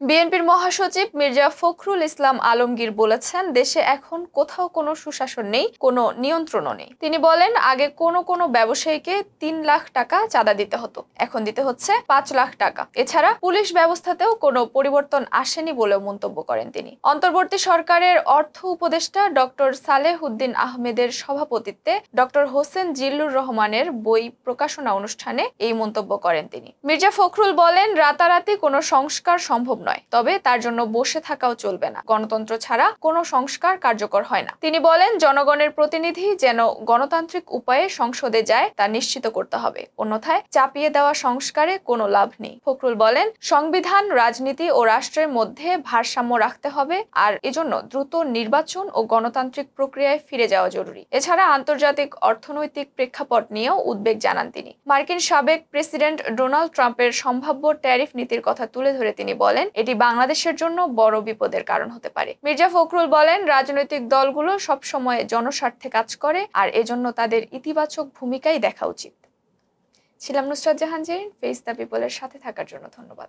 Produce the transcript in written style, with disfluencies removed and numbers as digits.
বিএনপির মহাসচিব মির্জা ফখরুল ইসলাম আলমগীর বলেছেন, দেশে এখন কোথাও কোনো সুশাসন নেই, কোনো নিয়ন্ত্রণও নেই। তিনি বলেন, আগে কোনো ব্যবসায়ীকে ৩ লাখ টাকা চাঁদা দিতে হতো, এখন দিতে হচ্ছে ৫ লাখ টাকা। এছাড়া পুলিশ ব্যবস্থাতেও কোনো পরিবর্তন আসেনি বলেও মন্তব্য করেন তিনি। অন্তর্বর্তী সরকারের অর্থ উপদেষ্টা ডক্টর সালেহ উদ্দিন আহমেদের সভাপতিত্বে ডক্টর হোসেন জিল্লুর রহমানের বই প্রকাশনা অনুষ্ঠানে এই মন্তব্য করেন তিনি। মির্জা ফখরুল বলেন, রাতারাতি কোনো সংস্কার সম্ভব নয়, তবে তার জন্য বসে থাকাও চলবে না। গণতন্ত্র ছাড়া কোনো সংস্কার কার্যকর হয় না। তিনি বলেন, জনগণের প্রতিনিধি যেন গণতান্ত্রিক উপায়ে সংসদে যায় তা নিশ্চিত করতে হবে, অন্যথায় চাপিয়ে দেওয়া সংস্কারে কোনো লাভ নেই। ফখরুল বলেন, সংবিধান, রাজনীতি ও রাষ্ট্রের মধ্যে ভারসাম্য রাখতে হবে, আর এজন্য দ্রুত নির্বাচন ও গণতান্ত্রিক প্রক্রিয়ায় ফিরে যাওয়া জরুরি। এছাড়া আন্তর্জাতিক অর্থনৈতিক প্রেক্ষাপট নিয়েও উদ্বেগ জানান তিনি। মার্কিন সাবেক প্রেসিডেন্ট ডোনাল্ড ট্রাম্পের সম্ভাব্য ট্যারিফ নীতির কথা তুলে ধরে তিনি বলেন, এটি বাংলাদেশের জন্য বড় বিপদের কারণ হতে পারে। মির্জা ফখরুল বলেন, রাজনৈতিক দলগুলো সবসময় জনস্বার্থে কাজ করে, আর এজন্য তাদের ইতিবাচক ভূমিকাই দেখা উচিত। ছিলাম নুসরাত জাহান জেরিন। ফেস দ্য পিপলের সাথে থাকার জন্য ধন্যবাদ।